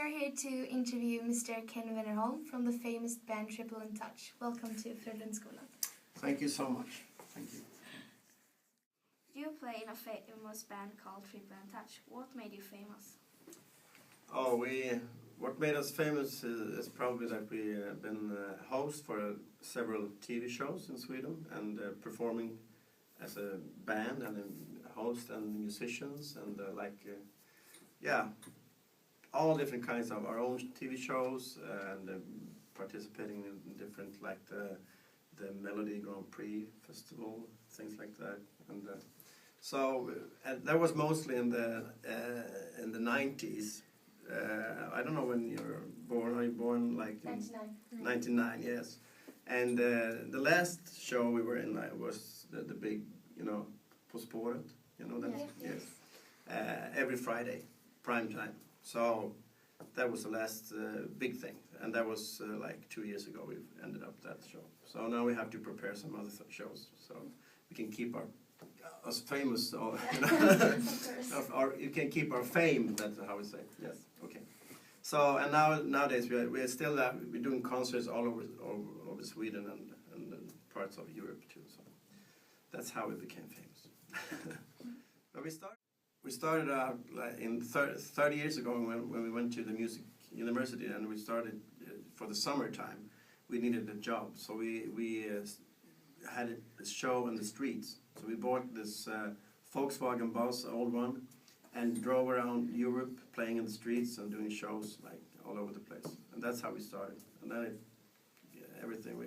are here to interview Mr. Ken Wennerholm from the famous band Triple and Touch. Welcome to Frölundsskolan. Thank you so much. Thank you. You play in a famous band called Triple and Touch. What made you famous? What made us famous is probably that we been host for several TV shows in Sweden and performing as a band and a host and musicians and all different kinds of our own TV shows and participating in different like the Melody Grand Prix Festival, things like that. And and that was mostly in the 90s. I don't know when you're born. Are you born like in 99? 99, yes. And the last show we were in was the big, På spåret. You know that? Yes. Every Friday, prime time. So that was the last big thing. And that was like 2 years ago we ended up that show. So now we have to prepare some other shows so we can keep us famous. Or, you can keep our fame, that's how we say. Yes, okay. So, and nowadays we're still we're doing concerts all over Sweden and parts of Europe too. So that's how we became famous. But we started out like in 30 years ago when we went to the music university, and we started for the summertime. We needed a job, so we had a show in the streets. So we bought this Volkswagen bus, old one, and drove around Europe playing in the streets and doing shows like all over the place. And that's how we started. And then everything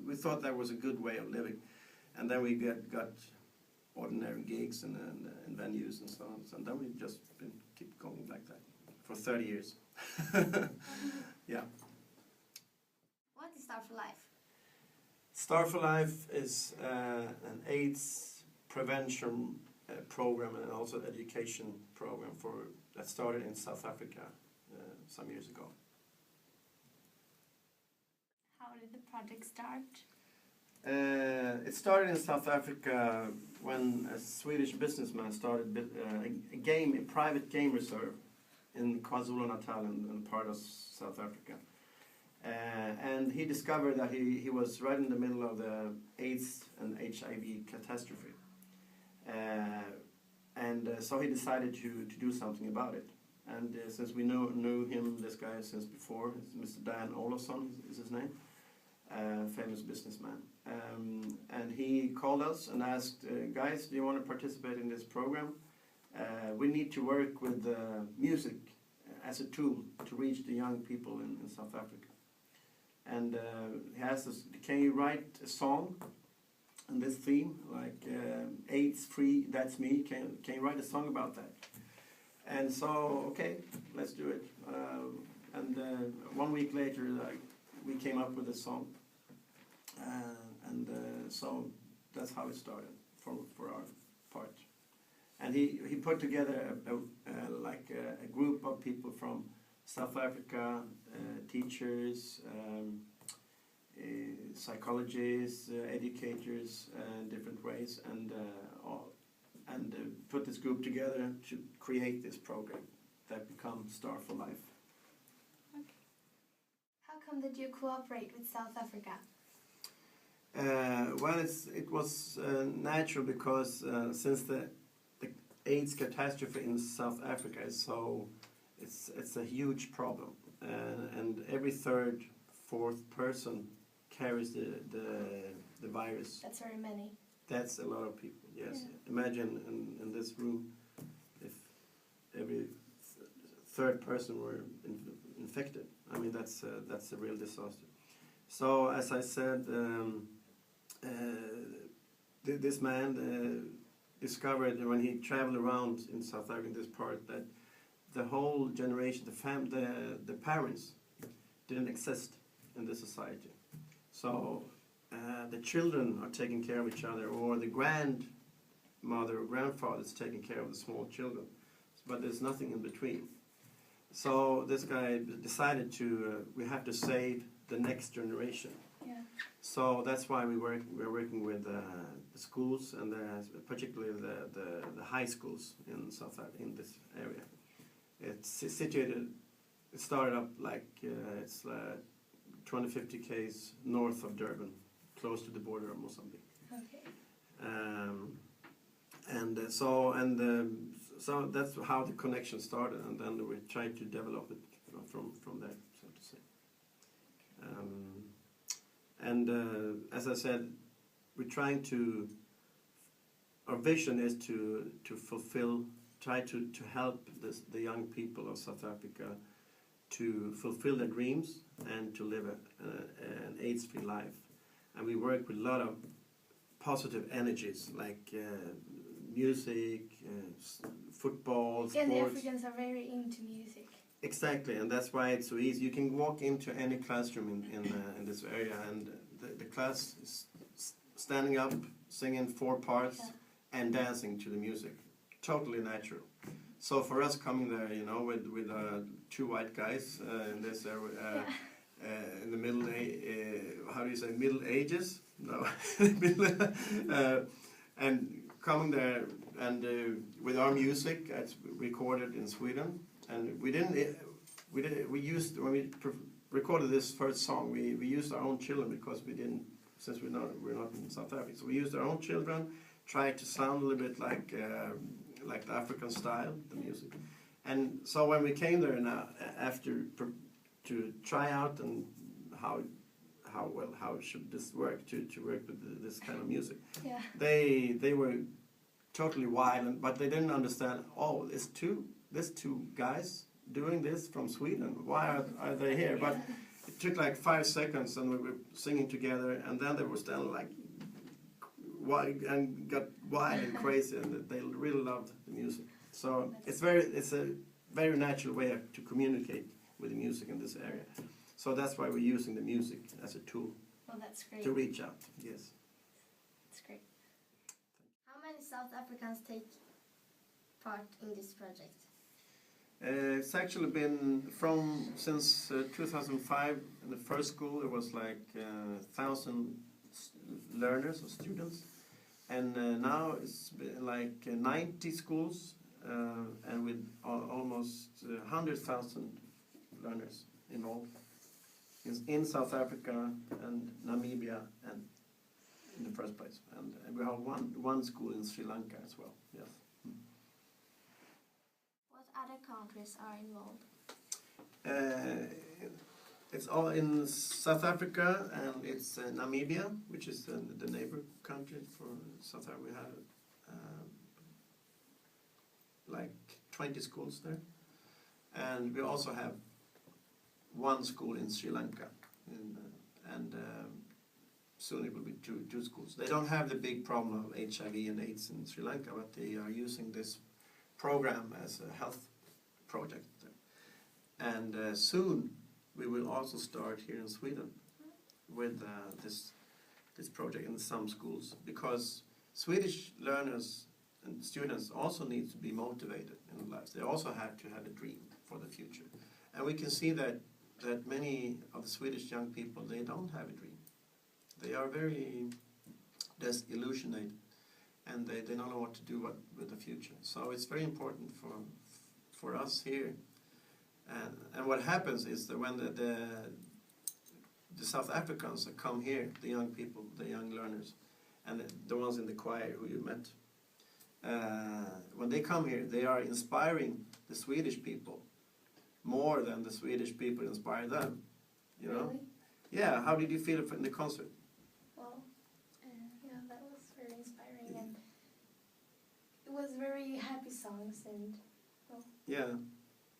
we thought that was a good way of living. And then we got ordinary gigs and venues and so on. And then we just keep going like that for 30 years. Yeah. What is Star for Life? Star for Life is an AIDS prevention program and also education program that started in South Africa some years ago. How did the project start? It started in South Africa when a Swedish businessman started a private game reserve in KwaZulu-Natal and part of South Africa. And he discovered that he was right in the middle of the AIDS and HIV catastrophe. So he decided to do something about it. And since we knew him, this guy, since before, Mr. Dan Olofsson is his name, famous businessman. And he called us and asked, guys, do you want to participate in this program? We need to work with music as a tool to reach the young people in South Africa. And he asked us, can you write a song on this theme, like AIDS free, that's me, can you write a song about that? And so, okay, let's do it. And 1 week later, we came up with a song. So that's how it started for our part. And he put together a group of people from South Africa, teachers, psychologists, educators, different ways, and put this group together to create this program that becomes Star for Life. Okay. How come did you cooperate with South Africa? Well, it was natural because since the AIDS catastrophe in South Africa is so, it's a huge problem, and every third, fourth person carries the virus. That's very many. That's a lot of people. Yes. Yeah. Imagine in this room if every third person were infected. I mean that's a real disaster. So as I said, this man discovered when he traveled around in South Africa, in this part, that the whole generation, the parents didn't exist in the society. So the children are taking care of each other, or the grandmother or grandfather is taking care of the small children, but there's nothing in between. So this guy decided we have to save the next generation. Yeah. So that's why we're working with the schools and particularly the high schools in this area. It's situated It started up like it's 250 km north of Durban, close to the border of Mozambique. Okay. So that's how the connection started, and then we tried to develop it from there, so to say. As I said, we're trying to. Our vision is to try to help the young people of South Africa to fulfill their dreams and to live an AIDS-free life. And we work with a lot of positive energies like music, football, Yeah, the sports. Africans are very into music. Exactly, and that's why it's so easy. You can walk into any classroom in this area, and the class is standing up, singing 4 parts, and dancing to the music. Totally natural. So for us coming there, you know, with 2 white guys in this area, in the middle, how do you say, Middle Ages? No, and coming there and with our music, it's recorded in Sweden, and we used when we recorded this first song, we used our own children because we didn't, since we're not in South Africa, so we used our own children, tried to sound a little bit like the African style, the music. And so when we came there now, after to try out and how should this work to work with this kind of music, they were totally wild, but they didn't understand. Oh, there's two guys doing this from Sweden. Why are they here? But it took like 5 seconds, and we were singing together, and then they were standing like wild and got wild and crazy, and they really loved the music. So it's a very natural way to communicate with the music in this area. So that's why we're using the music as a tool. Well, that's great. To reach out. Yes. That's great. How many South Africans take part in this project? It's actually been since 2005 in the first school. There was like 1,000 learners or students, and now it's been like 90 schools and with almost 100,000 learners involved in South Africa and Namibia and in the first place, and we have one school in Sri Lanka as well. Yes. What other countries are involved? It's all in South Africa, and it's Namibia, which is the neighbor country for South Africa. We have like 20 schools there, and we also have one school in Sri Lanka, and soon it will be two schools. They don't have the big problem of HIV and AIDS in Sri Lanka, but they are using this program as a health project. And soon we will also start here in Sweden with this project in some schools, because Swedish learners and students also need to be motivated in their lives. They also have to have a dream for the future. And we can see that many of the Swedish young people, they don't have a dream. They are very disillusioned, and they don't know what to do with the future. So it's very important for us here. And what happens is that when the South Africans come here, the young people, the young learners, and the ones in the choir who you met, when they come here, they are inspiring the Swedish people more than the Swedish people inspire them. You know? Really? Yeah. How did you feel in the concert? Well, yeah, that was very inspiring, and it was very happy songs, and well. Yeah.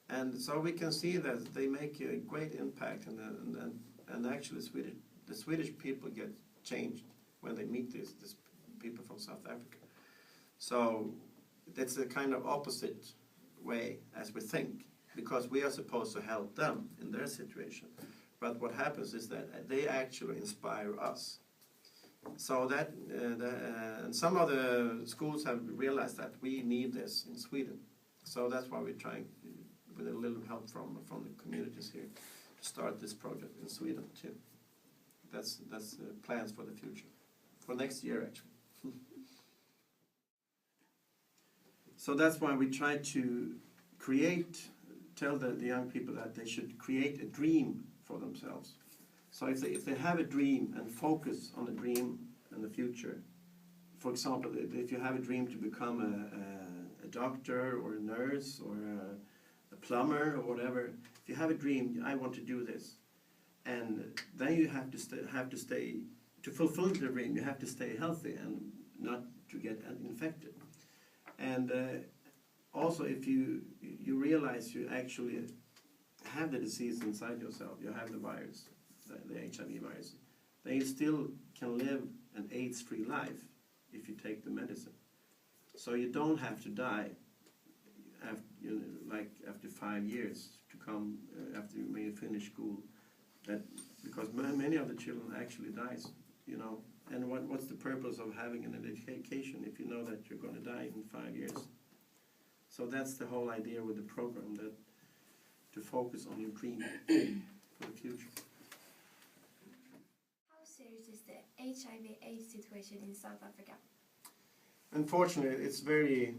And so we can see that they make a great impact, and actually the Swedish people get changed when they meet these people from South Africa. So that's a kind of opposite way as we think, because we are supposed to help them in their situation. But what happens is that they actually inspire us. So that and some of the schools have realized that we need this in Sweden. So that's why we're trying, with a little help from the communities here, to start this project in Sweden too. That's plans for the future, for next year actually. So that's why we try to create tell the young people that they should create a dream for themselves. So if they have a dream and focus on the dream and the future, for example, if you have a dream to become a doctor or a nurse or a plumber or whatever, if you have a dream, I want to do this, and then you have to stay to fulfill the dream. You have to stay healthy and not to get infected. And also, if you realize you actually have the disease inside yourself, you have the virus, the HIV virus, then you still can live an AIDS-free life if you take the medicine. So you don't have to die after 5 years to come after you may finish school. Because many of the children actually dies, you know. And what's the purpose of having an education if you know that you're going to die in 5 years? So that's the whole idea with the program, that to focus on your dream for the future. How serious is the HIV/AIDS situation in South Africa? Unfortunately, it's very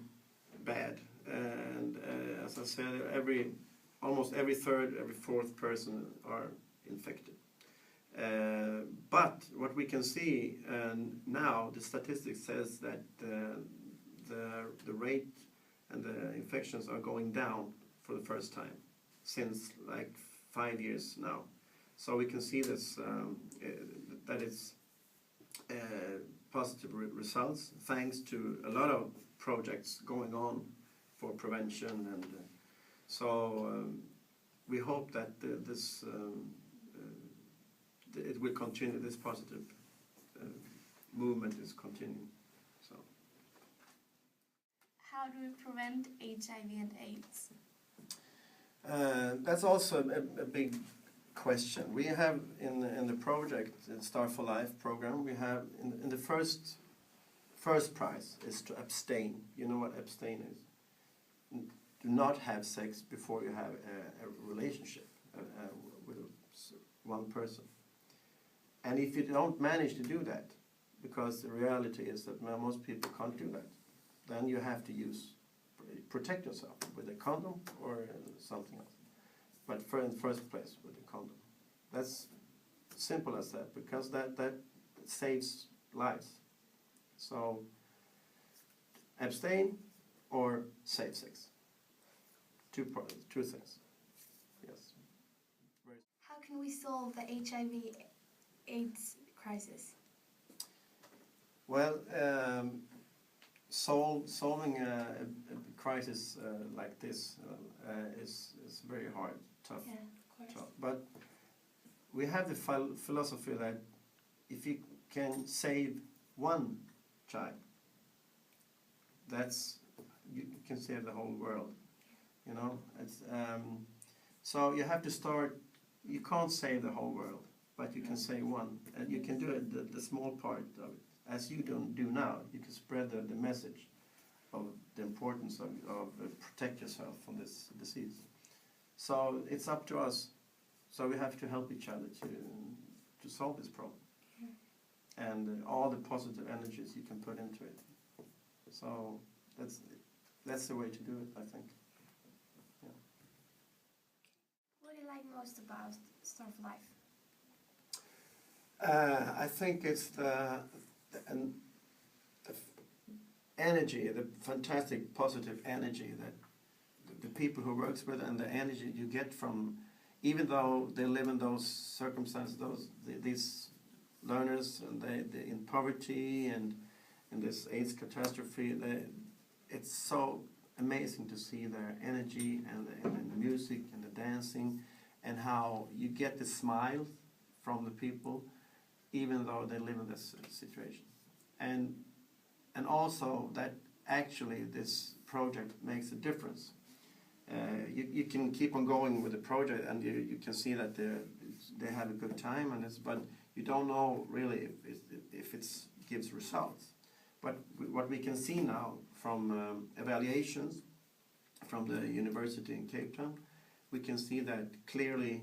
bad, and as I said, almost every third, every fourth person are infected. But what we can see now, the statistics says that the rate and the infections are going down for the first time since like 5 years now. So we can see this that it's positive results thanks to a lot of projects going on for prevention, and so we hope that it will continue. This positive movement is continuing. So, how do we prevent HIV and AIDS? That's also a big question. We have in the project, the Start for Life program, we have in the first prize is to abstain. You know what abstain is? Do not have sex before you have a relationship with one person. And if you don't manage to do that, because the reality is that most people can't do that, then you have to protect yourself with a condom or something else. But in the first place, with a condom. That's simple as that, because that saves lives. So abstain or save sex. Two things. Yes. How can we solve the HIV/AIDS crisis? Well, solving a crisis like this is very hard, tough. Yeah, of course. Tough. But we have the philosophy that if you can save one child, you can save the whole world. You know, so you have to start. You can't save the whole world, but you can save one, and you can do it the small part of it, as you don't do now. You can spread the message of the importance of protect yourself from this disease. So it's up to us. So we have to help each other to solve this problem, and all the positive energies you can put into it. So that's the way to do it, I think. What do you like most about Start for Life? I think it's the energy, the fantastic positive energy that the people who works with, and the energy you get from, even though they live in those circumstances, these learners, and they in poverty and in this AIDS catastrophe, it's so amazing to see their energy and the music and the dancing, and how you get the smile from the people, even though they live in this situation. And also that actually this project makes a difference. You can keep on going with the project, and you can see that they have a good time, but you don't know really if it gives results. But what we can see now from evaluations from the university in Cape Town, we can see that clearly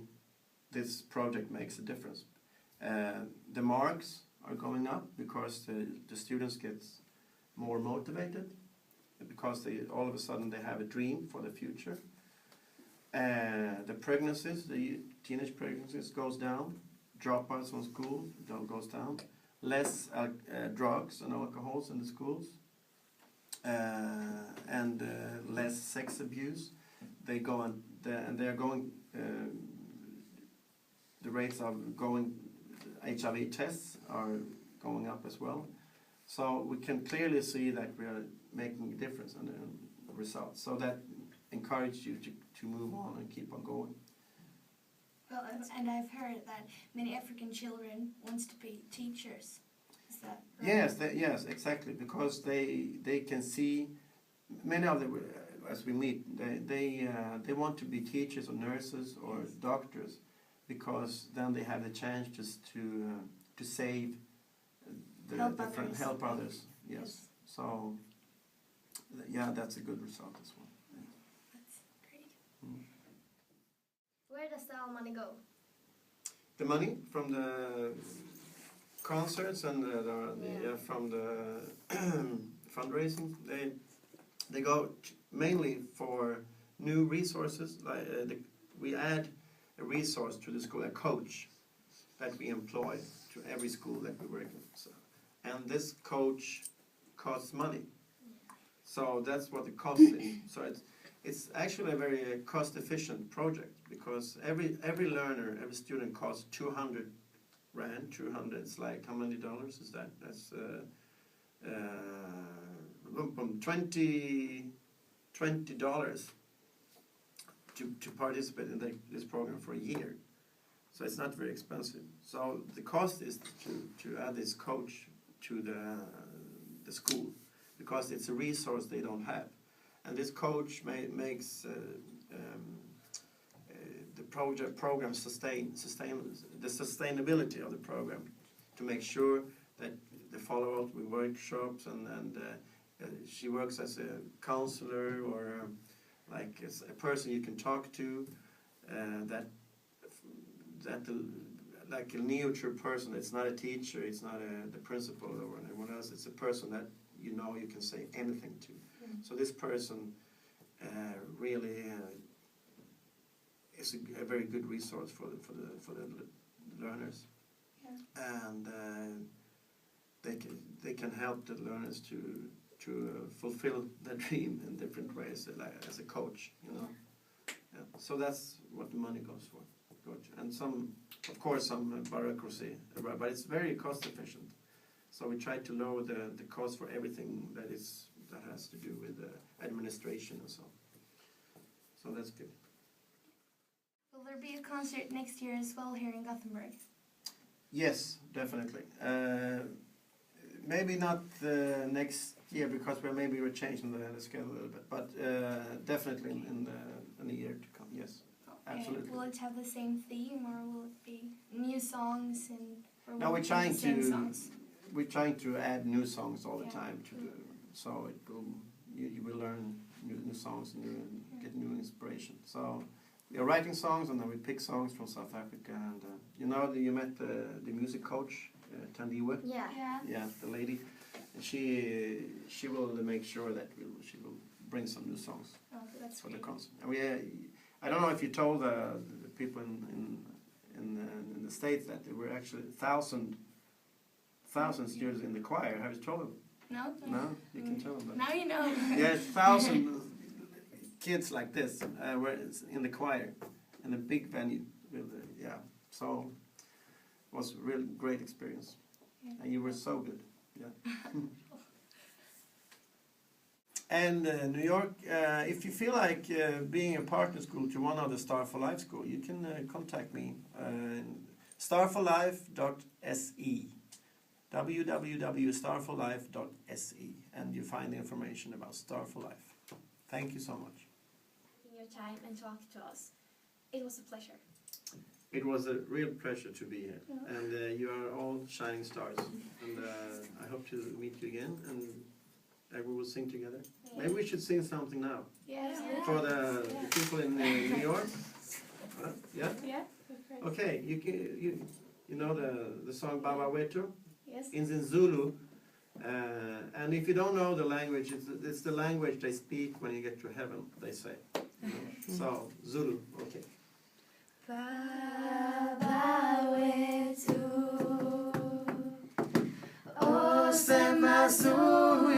this project makes a difference. The marks are going up because the students get more motivated, because all of a sudden they have a dream for the future. The pregnancies, the teenage pregnancies goes down. Dropouts on school goes down. Less drugs and alcohols in the schools. And less sex abuse. They go on, and they are going. The rates of going HIV tests are going up as well. So we can clearly see that we are making a difference in the results. So that encourages you to move on and keep on going. Well, and I've heard that many African children wants to be teachers. Is that right? Yes, exactly. Because they can see, many of them, as we meet, they want to be teachers or nurses or doctors, because then they have the chance just to save help others. Yes. So yeah, that's a good result as well. Yeah. That's great. Where does all money go? The money from the concerts and from the fundraising, they go mainly for new resources. We add a resource to the school, a coach that we employ to every school that we work in. So, and this coach costs money. So that's what the cost is. So it's actually a very cost-efficient project, because every learner, every student costs 200 rand. 200. It's like, how many dollars is that? That's $20 to participate in this program for a year. So it's not very expensive. So the cost is to add this coach to the school, because it's a resource they don't have. And this coach makes the program the sustainability of the program, to make sure that the follow-up with workshops, and she works as a counselor, or like as a person you can talk to, like a neutral person. It's not a teacher, it's not the principal or anyone else. It's a person that you can say anything to. So this person really is a very good resource for the learners, and they can help the learners to fulfill their dream in different ways, like as a coach, Yeah. So that's what the money goes for. And of course, some bureaucracy, but it's very cost efficient. So we try to lower the cost for everything that has to do with administration and so on. So that's good. Will there be a concert next year as well here in Gothenburg? Yes, definitely. Maybe not next year, because we're changing the schedule a little bit, but definitely in the year to come. Yes, absolutely. Will it have the same theme, or will it be new songs No, we're trying to add new songs all the time so you will learn new songs and get new inspiration. So we are writing songs, and then we pick songs from South Africa, and you met the music coach, Tandiwe. Yeah, the lady. And she will make sure that she will bring some new songs for the concert. And I don't know if you told the people in the States that there were actually 1,000 students in the choir. Have you told them? No. No, you can tell them that. Now you know. Yeah, 1,000 kids like this were in the choir in a big venue. So it was a really great experience, and you were so good. Yeah. And New York, if you feel like being a partner school to one of the Star for Life school, you can contact me. starforlife.se, www.starforlife.se, and you find the information about Star for Life. Thank you so much. Taking your time and talking to us. It was a pleasure. It was a real pleasure to be here, and you are all shining stars, and I hope to meet you again, and we will sing together. Yeah. Maybe we should sing something now. Yeah. For the people in New York. Yeah. Yeah. Okay. You know the song Baba Wetu? Yes. In Zulu, and if you don't know the language, it's the language they speak when you get to heaven. They say. So Zulu, okay. Baba wetu Osema Zulu